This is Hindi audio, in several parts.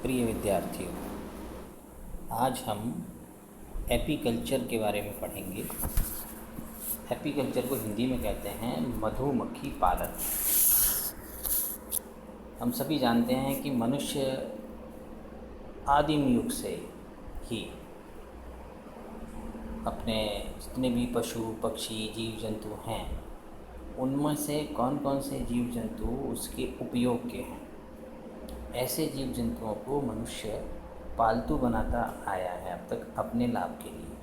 प्रिय विद्यार्थियों, आज हम एपीकल्चर के बारे में पढ़ेंगे। एपीकल्चर को हिंदी में कहते हैं मधुमक्खी पालन। हम सभी जानते हैं कि मनुष्य आदिम युग से ही अपने जितने भी पशु पक्षी जीव जंतु हैं, उनमें से कौन कौन से जीव जंतु उसके उपयोग के हैं, ऐसे जीव जंतुओं को मनुष्य पालतू बनाता आया है अब तक अपने लाभ के लिए।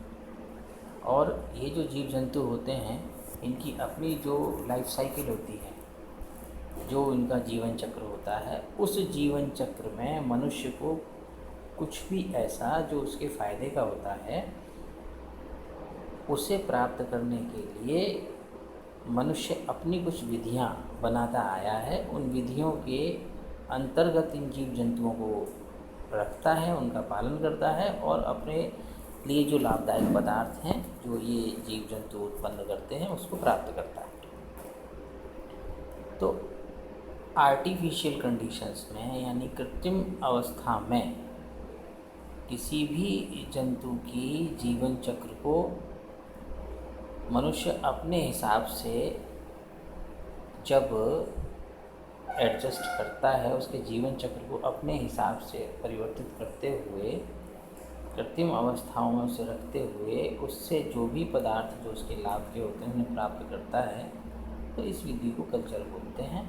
और ये जो जीव जंतु होते हैं, इनकी अपनी जो लाइफ साइकिल होती है, जो इनका जीवन चक्र होता है, उस जीवन चक्र में मनुष्य को कुछ भी ऐसा जो उसके फ़ायदे का होता है, उसे प्राप्त करने के लिए मनुष्य अपनी कुछ विधियां बनाता आया है। उन विधियों के अंतर्गत इन जीव जंतुओं को रखता है, उनका पालन करता है और अपने लिए जो लाभदायक पदार्थ हैं जो ये जीव जंतु उत्पन्न करते हैं, उसको प्राप्त करता है। तो आर्टिफिशियल कंडीशंस में, यानी कृत्रिम अवस्था में, किसी भी जंतु की जीवन चक्र को मनुष्य अपने हिसाब से जब एडजस्ट करता है, उसके जीवन चक्र को अपने हिसाब से परिवर्तित करते हुए, कृत्रिम अवस्थाओं में उसे रखते हुए, उससे जो भी पदार्थ जो उसके लाभ के होते हैं उन्हें प्राप्त करता है, तो इस विधि को कल्चर बोलते हैं,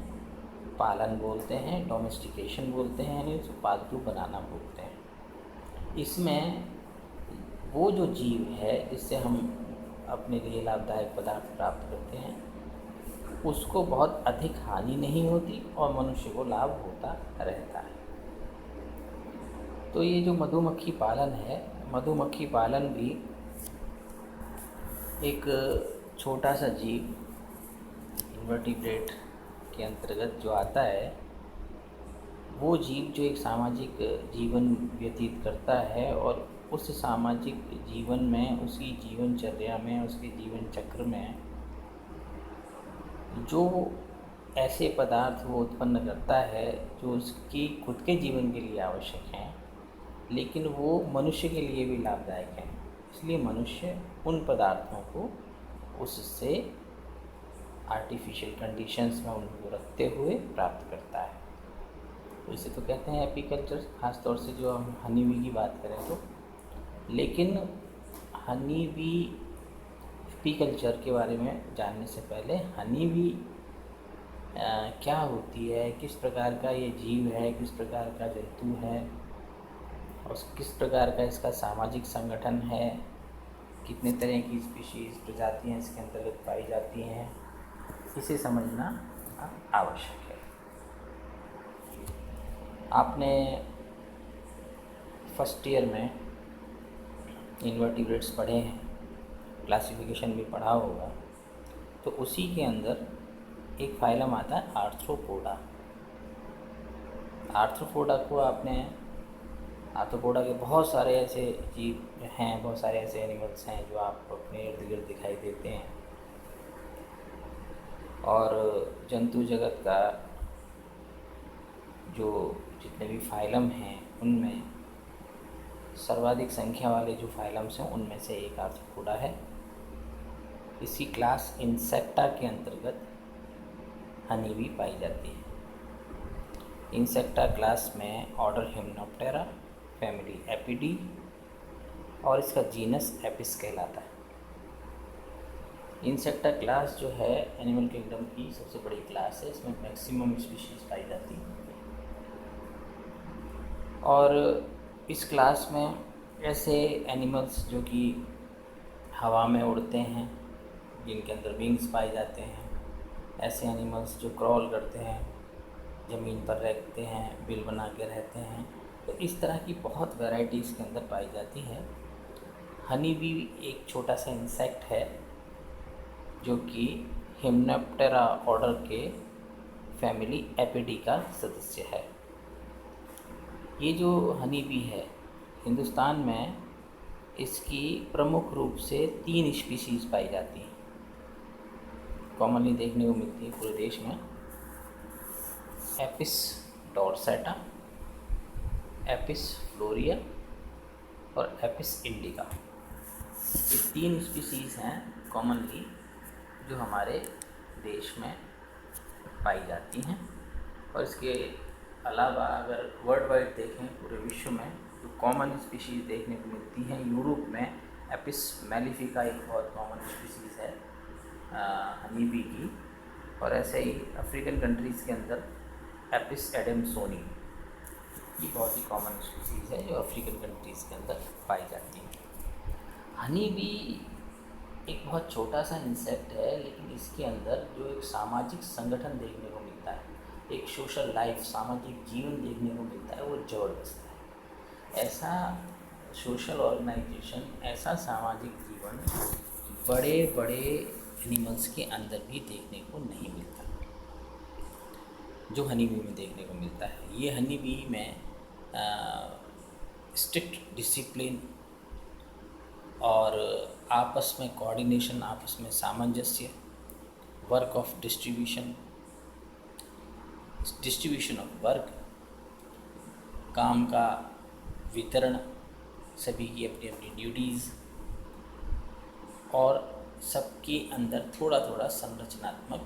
पालन बोलते हैं, डोमेस्टिकेशन बोलते हैं, यानी उसे पालतू बनाना बोलते हैं। इसमें वो जो जीव है जिससे हम अपने लिए लाभदायक पदार्थ प्राप्त करते हैं, उसको बहुत अधिक हानि नहीं होती और मनुष्य को लाभ होता रहता है। तो ये जो मधुमक्खी पालन है, मधुमक्खी पालन भी एक छोटा सा जीव, इन्वर्टिब्रेट के अंतर्गत जो आता है, वो जीव जो एक सामाजिक जीवन व्यतीत करता है और उस सामाजिक जीवन में, उसकी जीवनचर्या में, उसके जीवन चक्र में जो ऐसे पदार्थ वो उत्पन्न करता है जो उसकी खुद के जीवन के लिए आवश्यक हैं, लेकिन वो मनुष्य के लिए भी लाभदायक हैं, इसलिए मनुष्य उन पदार्थों को उससे आर्टिफिशियल कंडीशंस में उनको रखते हुए प्राप्त करता है। तो इसे तो कहते हैं एपीकल्चर, ख़ास तौर से जो हम हनी बी की बात करें तो। लेकिन हनी बी एपीकल्चर के बारे में जानने से पहले हनी बी क्या होती है, किस प्रकार का ये जीव है, किस प्रकार का जंतु है और किस प्रकार का इसका सामाजिक संगठन है, कितने तरह की स्पीशीज़ प्रजातियाँ इसके अंतर्गत पाई जाती हैं, इसे समझना आवश्यक है। आपने फर्स्ट ईयर में इन्वर्टिब्रेट्स पढ़े हैं, क्लासिफिकेशन भी पढ़ा होगा, तो उसी के अंदर एक फाइलम आता है आर्थ्रोपोडा। आर्थ्रोपोडा को आपने, आर्थ्रोपोडा के बहुत सारे ऐसे जीव हैं, बहुत सारे ऐसे एनिमल्स हैं जो आपको अपने इर्द गिर्द दिखाई देते हैं। और जंतु जगत का जो जितने भी फाइलम हैं, उनमें सर्वाधिक संख्या वाले जो फाइलम्स हैं उनमें से एक आर्थ्रोपोडा है। इसी क्लास इंसेक्टा के अंतर्गत हनी बी पाई जाती है। इंसेक्टा क्लास में ऑर्डर हिम्नोप्टेरा, फैमिली एपिडी और इसका जीनस एपिस कहलाता है। इंसेक्टा क्लास जो है एनिमल किंगडम की सबसे बड़ी क्लास है, इसमें मैक्सिमम स्पीशीज़ पाई जाती है। और इस क्लास में ऐसे एनिमल्स जो कि हवा में उड़ते हैं, जिनके अंदर विंग्स पाए जाते हैं, ऐसे एनिमल्स जो क्रॉल करते हैं, ज़मीन पर रहते हैं, बिल बना के रहते हैं, तो इस तरह की बहुत वैरायटी इसके अंदर पाई जाती है। हनी बी एक छोटा सा इंसेक्ट है जो कि हिम्नोप्टेरा ऑर्डर के फैमिली एपिडी का सदस्य है। ये जो हनी बी है, हिंदुस्तान में इसकी प्रमुख रूप से 3 स्पीशीज़ पाई जाती हैं, कॉमनली देखने को मिलती है पूरे देश में। एपिस डॉर्सेटा, एपिस फ्लोरिया और एपिस इंडिका। ये 3 स्पीसीज़ हैं कॉमनली जो हमारे देश में पाई जाती हैं। और इसके अलावा अगर वर्ल्ड वाइड देखें पूरे विश्व में तो कॉमन स्पीशीज़ देखने को मिलती हैं। यूरोप में एपिस मेलिफिका एक बहुत कॉमन स्पीशीज़ है हनी बी की, और ऐसे ही अफ्रीकन कंट्रीज़ के अंदर एपिस एडमसोनी ये बहुत ही कॉमन स्पीशीज़ है जो अफ्रीकन कंट्रीज़ के अंदर पाई जाती है। हनी बी एक बहुत छोटा सा इंसेक्ट है, लेकिन इसके अंदर जो एक सामाजिक संगठन देखने को मिलता है, एक सोशल लाइफ, सामाजिक जीवन देखने को मिलता है, वो ज़बरदस्त है। ऐसा सोशल ऑर्गेनाइजेशन, ऐसा सामाजिक जीवन बड़े बड़े एनिमल्स के अंदर भी देखने को नहीं मिलता जो हनी बी में देखने को मिलता है। ये हनी बी में स्ट्रिक्ट डिसिप्लिन और आपस में कोऑर्डिनेशन, आपस में सामंजस्य, work of distribution of work, काम का वितरण, सभी की अपनी अपनी ड्यूटीज़, और सबके अंदर थोड़ा थोड़ा संरचनात्मक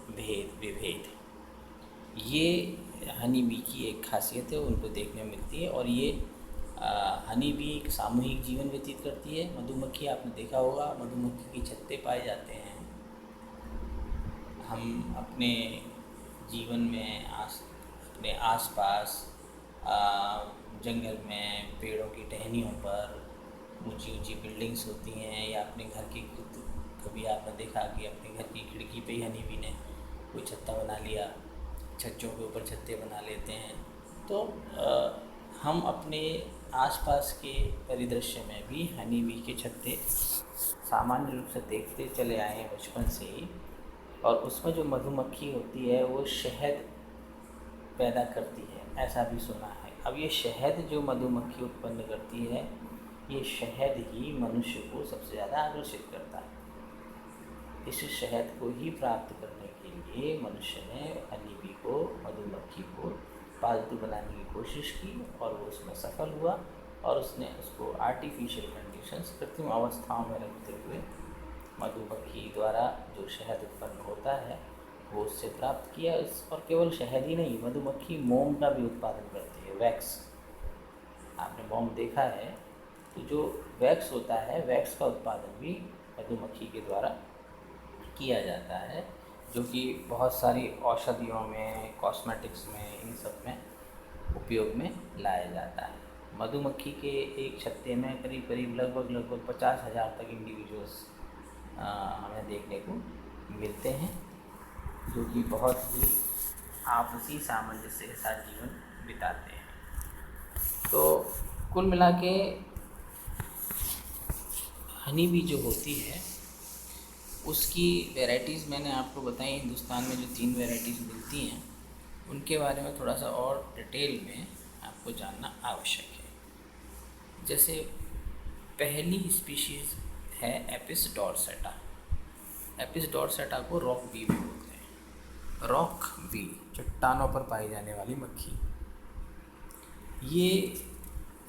विभेद, ये हनी बी की एक खासियत है, उनको देखने में मिलती है। और ये हनी बी एक सामूहिक जीवन व्यतीत करती है। मधुमक्खी आपने देखा होगा, मधुमक्खी की छत्ते पाए जाते हैं। हम अपने जीवन में अपने आसपास जंगल में, पेड़ों की टहनियों पर, ऊंची ऊंची बिल्डिंग्स होती हैं, या अपने घर की कभी आपने देखा कि अपने घर की खिड़की पे ही हनी बी ने कोई छत्ता बना लिया, छज्जों के ऊपर छत्ते बना लेते हैं। तो हम अपने आसपास के परिदृश्य में भी हनी बी के छत्ते सामान्य रूप से देखते चले आए हैं बचपन से ही। और उसमें जो मधुमक्खी होती है वो शहद पैदा करती है, ऐसा भी सुना है। अब ये शहद जो मधुमक्खी उत्पन्न करती है, ये शहद ही मनुष्य को सबसे ज़्यादा आकर्षित करता है। इस शहद को ही प्राप्त करने के लिए मनुष्य ने हनी बी को, मधुमक्खी को पालतू बनाने की कोशिश की, और वो उसमें सफल हुआ। और उसने उसको आर्टिफिशियल कंडीशंस, कृत्रिम अवस्थाओं में रखते हुए मधुमक्खी द्वारा जो शहद उत्पन्न होता है वो उससे प्राप्त किया। और केवल शहद ही नहीं, मधुमक्खी मोम का भी उत्पादन करती है, वैक्स। आपने मोम देखा है, तो जो वैक्स होता है, वैक्स का उत्पादन भी मधुमक्खी के द्वारा किया जाता है, जो कि बहुत सारी औषधियों में, कॉस्मेटिक्स में, इन सब में उपयोग में लाया जाता है। मधुमक्खी के एक छत्ते में करीब करीब लगभग 50,000 तक इंडिविजुअल्स हमें देखने को मिलते हैं, जो कि बहुत ही आपसी सामंजस्य के साथ जीवन बिताते हैं। तो कुल मिला के हनी बी जो होती है उसकी वैराइटीज़ मैंने आपको बताई। हिंदुस्तान में जो 3 वैराइटीज़ मिलती हैं उनके बारे में थोड़ा सा और डिटेल में आपको जानना आवश्यक है। जैसे पहली स्पीशीज़ है एपिस डॉर्सेटा। एपिस डॉर्सेटा को रॉक बी भी बोलते हैं। रॉक बी, चट्टानों पर पाई जाने वाली मक्खी, ये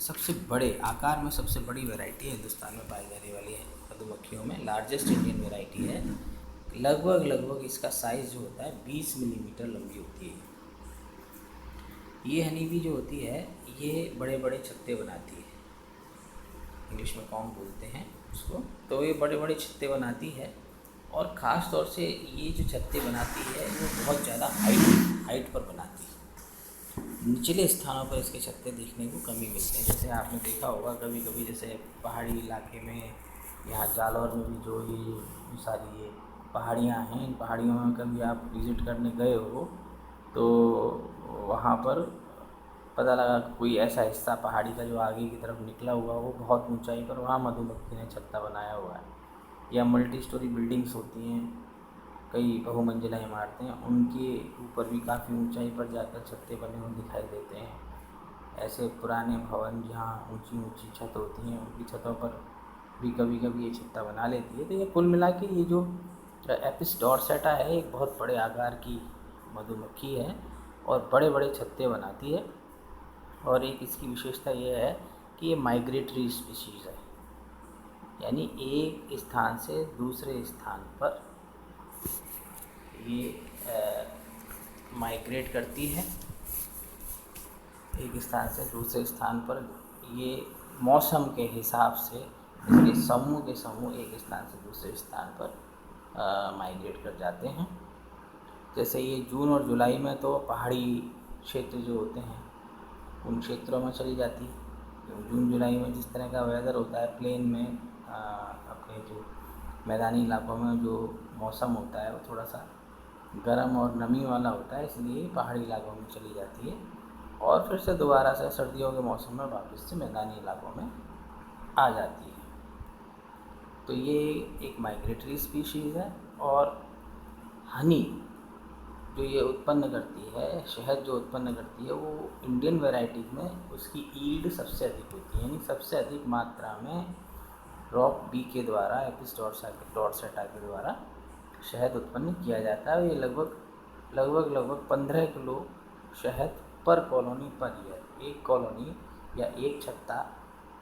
सबसे बड़े आकार में सबसे बड़ी वैरायटी है हिंदुस्तान में पाई जाने वाली है मधुमक्खियों में। लार्जेस्ट इंडियन वैरायटी है। लगभग इसका साइज़ जो होता है 20 मिलीमीटर लंबी होती है। ये हनी बी जो होती है ये बड़े बड़े छत्ते बनाती है, इंग्लिश में कॉम्ब बोलते हैं उसको। तो ये बड़े बड़े छत्ते बनाती है, और ख़ास तौर से ये जो छत्ते बनाती है वो बहुत ज़्यादा हाइट पर बनाती है। निचले स्थानों पर इसके छत्ते देखने को कमी मिलते हैं। जैसे आपने देखा होगा कभी कभी, जैसे पहाड़ी इलाके में, यहाँ जालौर में भी जो ये सारी ये पहाड़ियाँ हैं, इन पहाड़ियों में कभी आप विज़िट करने गए हो तो वहाँ पर पता लगा कोई ऐसा हिस्सा पहाड़ी का जो आगे की तरफ निकला हुआ हो बहुत ऊंचाई पर, वहाँ मधुमक्खी ने छत्ता बनाया हुआ है। या मल्टी स्टोरी बिल्डिंग्स होती हैं, कई बहुमंजिला इमारतें, उनके ऊपर भी काफ़ी ऊंचाई पर जाकर छत्ते बने हुए दिखाई देते हैं। ऐसे पुराने भवन जहाँ ऊंची ऊंची छत होती हैं, उनकी छतों पर भी कभी कभी ये छत्ता बना लेती है। तो ये कुल मिला के ये जो एपिस डॉर्सेटा है एक बहुत बड़े आकार की मधुमक्खी है और बड़े बड़े छत्ते बनाती है। और एक इसकी विशेषता ये है कि ये माइग्रेटरी स्पीशीज़ है, यानी एक स्थान से दूसरे स्थान पर ये माइग्रेट करती है। एक स्थान से दूसरे स्थान पर ये मौसम के हिसाब से इसके समूह के समूह एक स्थान से दूसरे स्थान पर माइग्रेट कर जाते हैं। जैसे ये जून और जुलाई में तो पहाड़ी क्षेत्र जो होते हैं उन क्षेत्रों में चली जाती है। तो जून जुलाई में जिस तरह का वेदर होता है प्लेन में, अपने जो मैदानी इलाकों में जो मौसम होता है वो थोड़ा सा गर्म और नमी वाला होता है, इसलिए पहाड़ी इलाकों में चली जाती है और फिर से दोबारा से सर्दियों के मौसम में वापस से मैदानी इलाकों में आ जाती है। तो ये एक माइग्रेटरी स्पीशीज़ है। और हनी जो ये उत्पन्न करती है, शहद जो उत्पन्न करती है, वो इंडियन वैरायटीज़ में उसकी ईल्ड सबसे अधिक होती है, यानी सबसे अधिक मात्रा में रॉक बी के द्वारा, एपिस डॉर्सेटा के द्वारा शहद उत्पन्न किया जाता है। ये लगभग 15 किलो शहद पर कॉलोनी पर ईयर, एक कॉलोनी या एक छत्ता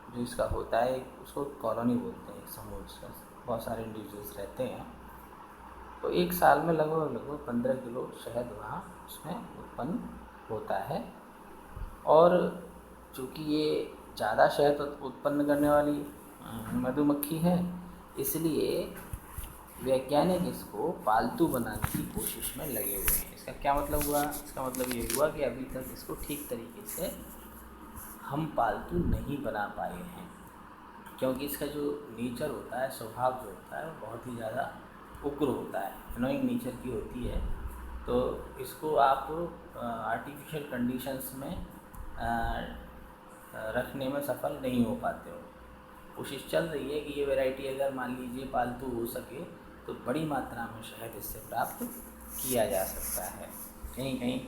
जो इसका होता है उसको कॉलोनी बोलते हैं, एक समूह जिसमें बहुत सारे इंडिविजुअल्स रहते हैं। तो एक साल में लगभग 15 किलो शहद वहाँ उसमें उत्पन्न होता है। और चूँकि ये ज़्यादा शहद उत्पन्न करने वाली मधुमक्खी है, इसलिए वैज्ञानिक इसको पालतू बनाने की कोशिश में लगे हुए हैं। इसका क्या मतलब हुआ? इसका मतलब ये हुआ कि अभी तक इसको ठीक तरीके से हम पालतू नहीं बना पाए हैं, क्योंकि इसका जो नेचर होता है, स्वभाव जो होता है, वो बहुत ही ज़्यादा उग्र होता है, एनोइंग नेचर की होती है। तो इसको आप आर्टिफिशियल कंडीशंस में रखने में सफल नहीं हो पाते हो। कोशिश चल रही है कि ये वैरायटी अगर मान लीजिए पालतू हो सके तो बड़ी मात्रा में शहद इससे प्राप्त किया जा सकता है। कहीं कहीं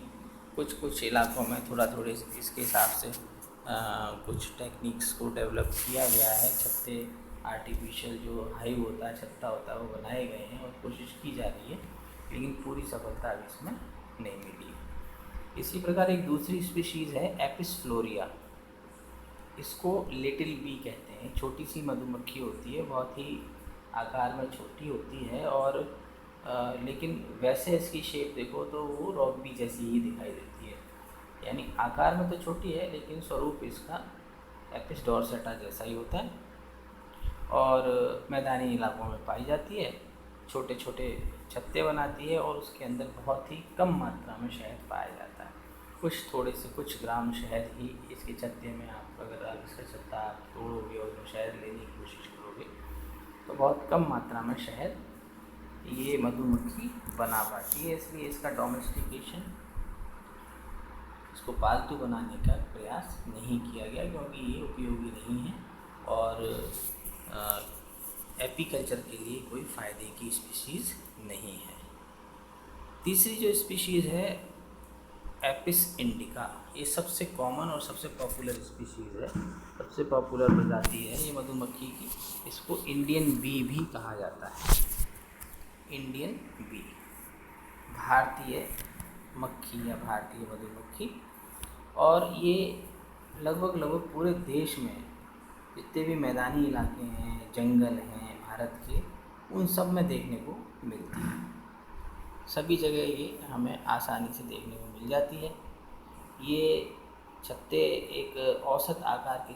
कुछ इलाकों में थोड़े इसके हिसाब से कुछ टेक्निक्स को डेवलप किया गया है। छत्ते आर्टिफिशियल जो हाइव होता है, छत्ता होता है, वो बनाए गए हैं और कोशिश की जा रही है, लेकिन पूरी सफलता अभी इसमें नहीं मिली है। इसी प्रकार एक दूसरी स्पीशीज़ है एपिस फ्लोरिया। इसको लिटिल बी कहते हैं। छोटी सी मधुमक्खी होती है, बहुत ही आकार में छोटी होती है और लेकिन वैसे इसकी शेप देखो तो वो रॉक बी जैसी ही दिखाई देती है, यानी आकार में तो छोटी है लेकिन स्वरूप इसका एपिस डॉर्सेटा जैसा ही होता है। और मैदानी इलाकों में पाई जाती है, छोटे छोटे छत्ते बनाती है और उसके अंदर बहुत ही कम मात्रा में शहद पाया जाता है। कुछ ग्राम शहद ही इसके छत्ते में, आप अगर आप इसका छत्ता आप तोड़ोगे और उसमें शहद लेने की कोशिश करोगे तो बहुत कम मात्रा में शहद ये मधुमक्खी बना पाती है। इसलिए इसका डोमेस्टिकेशन, इसको पालतू बनाने का प्रयास नहीं किया गया, क्योंकि ये उपयोगी नहीं है और एपीकल्चर के लिए कोई फ़ायदे की स्पीशीज़ नहीं है। तीसरी जो स्पीशीज़ है एपिस इंडिका, ये सबसे कॉमन और सबसे पॉपुलर स्पीशीज़ है, सबसे पॉपुलर प्रजाति है ये मधुमक्खी की। इसको इंडियन बी भी कहा जाता है, इंडियन बी, भारतीय मक्खी या भारतीय मधुमक्खी। और ये लगभग पूरे देश में जितने भी मैदानी इलाके हैं, जंगल हैं भारत के, उन सब में देखने को मिलती है। सभी जगह ये हमें आसानी से देखने को मिल जाती है। ये छत्ते एक औसत आकार की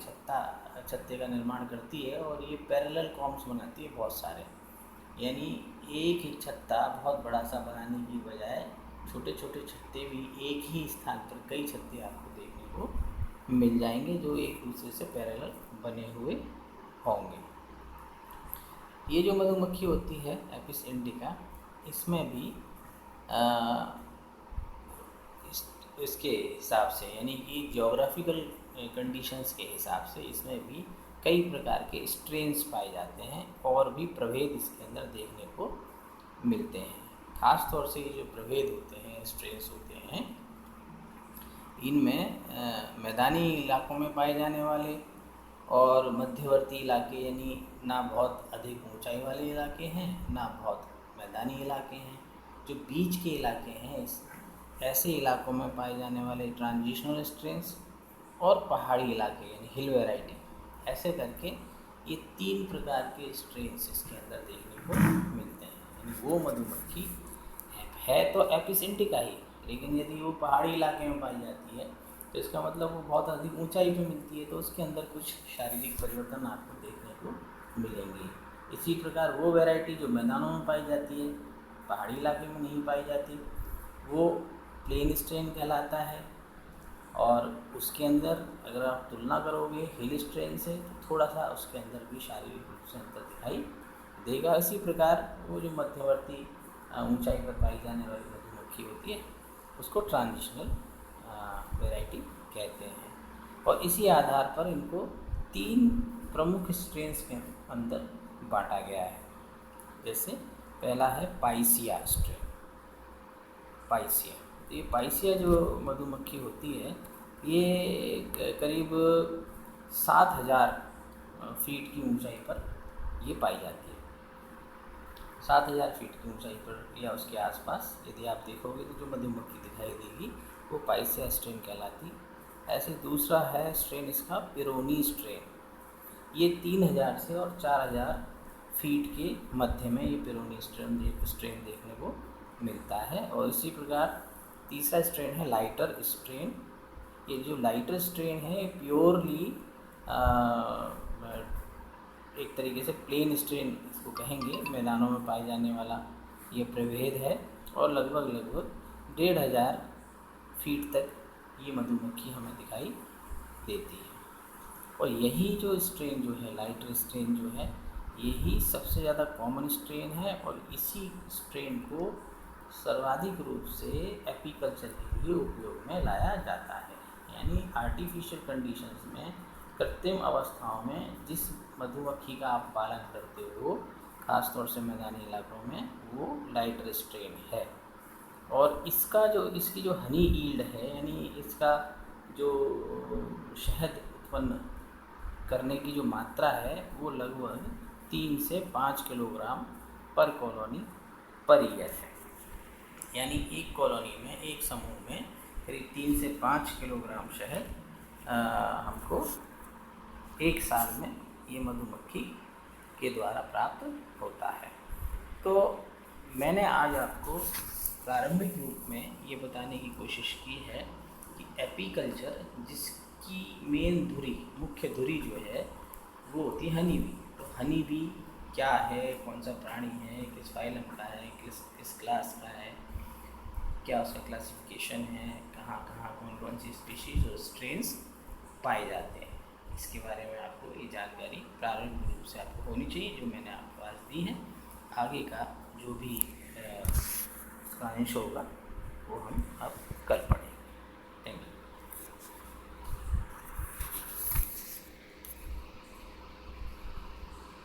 छत्ते का निर्माण करती है और ये पैरेलल कॉम्स बनाती है बहुत सारे, यानी एक ही छत्ता बहुत बड़ा सा बनाने की बजाय छोटे छोटे छत्ते भी एक ही स्थान पर कई छत्ते आपको देखने को मिल जाएंगे जो एक दूसरे से पैरेलल बने हुए होंगे। ये जो मधुमक्खी होती है एपिस इंडिका, इसमें भी इसके हिसाब से, यानी कि ज्योग्राफिकल कंडीशंस के हिसाब से इसमें भी कई प्रकार के स्ट्रेन्स पाए जाते हैं और भी प्रभेद इसके अंदर देखने को मिलते हैं। ख़ास तौर से ये जो प्रभेद होते हैं, स्ट्रेन्स होते हैं, इनमें मैदानी इलाकों में पाए जाने वाले और मध्यवर्ती इलाके, यानी ना बहुत अधिक ऊंचाई वाले इलाके हैं ना बहुत मैदानी इलाके हैं, जो बीच के इलाके हैं, ऐसे इलाकों में पाए जाने वाले ट्रांजिशनल स्ट्रेन्स और पहाड़ी इलाके यानी हिल वैरायटी, ऐसे करके ये 3 प्रकार के स्ट्रेन्स इसके अंदर देखने को मिलते हैं। यानी वो मधुमक्खी है तो एपिसेंटिका ही, लेकिन यदि वो पहाड़ी इलाके में पाई जाती है तो इसका मतलब वो बहुत अधिक ऊंचाई पे मिलती है, तो उसके अंदर कुछ शारीरिक परिवर्तन आपको देखने को मिलेंगे। इसी प्रकार वो वैरायटी जो मैदानों में पाई जाती है, पहाड़ी इलाके में नहीं पाई जाती, वो प्लेन स्ट्रेन कहलाता है। और उसके अंदर अगर आप तुलना करोगे हिल स्ट्रेन से तो थोड़ा सा उसके अंदर भी शारीरिक रूप से अंतर दिखाई देगा। इसी प्रकार वो जो मध्यवर्ती ऊंचाई पर पाई जाने वाली मधुमक्खी होती है उसको ट्रांजिशनल वैरायटी कहते हैं। और इसी आधार पर इनको 3 प्रमुख स्ट्रेन्स के अंदर बांटा गया है। जैसे पहला है पाइसिया स्ट्रेन। पाइसिया, तो ये पाइसिया जो मधुमक्खी होती है ये करीब 7,000 फीट की ऊंचाई पर ये पाई जाती है। 7,000 फीट की ऊंचाई पर या उसके आसपास यदि आप देखोगे तो जो मधुमक्खी दिखाई देगी वो पाइसिया स्ट्रेन कहलाती। ऐसे दूसरा है स्ट्रेन इसका पिरोनी स्ट्रेन। ये 3,000 से और 4,000 फीट के मध्य में ये पिरोनी स्ट्रेन देखने को मिलता है। और इसी प्रकार तीसरा स्ट्रेन है लाइटर स्ट्रेन। ये जो लाइटर स्ट्रेन है ये प्योरली एक तरीके से प्लेन स्ट्रेन इसको कहेंगे, मैदानों में पाए जाने वाला ये प्रभेद है। और लगभग 1,500 फीट तक ये मधुमक्खी हमें दिखाई देती है। और यही जो स्ट्रेन जो है लाइटर स्ट्रेन जो है यही सबसे ज़्यादा कॉमन स्ट्रेन है। और इसी स्ट्रेन को सर्वाधिक रूप से एपीकल्चर के लिए उपयोग में लाया जाता है। यानी आर्टिफिशियल कंडीशंस में, कृत्रिम अवस्थाओं में जिस मधुमक्खी का आप पालन करते हो ख़ासतौर से मैदानी इलाकों में, वो लाइटर स्ट्रेन है। और इसकी जो हनी ईल्ड है यानी इसका जो शहद उत्पन्न करने की जो मात्रा है वो लगभग 3 से 5 किलोग्राम पर कॉलोनी पर ईयर है। यानी एक कॉलोनी में, एक समूह में करीब 3 से 5 किलोग्राम शहद हमको एक साल में ये मधुमक्खी के द्वारा प्राप्त होता है। तो मैंने आज आपको प्रारंभिक रूप में ये बताने की कोशिश की है कि एपीकल्चर जिसकी मेन धुरी, मुख्य धुरी जो है वो होती है हनी बी। तो हनी बी क्या है, कौन सा प्राणी है, किस फाइलम का है, किस क्लास का है, क्या उसका क्लासिफिकेशन है, कहाँ कहाँ कौन कौन सी स्पीशीज़ और स्ट्रेन्स पाए जाते हैं, इसके बारे में आपको ये जानकारी प्रारंभिक रूप से आपको होनी चाहिए, जो मैंने आपको आज दी है। आगे का जो भी इसका अंश होगा वो हम अब कल पढ़ेंगे।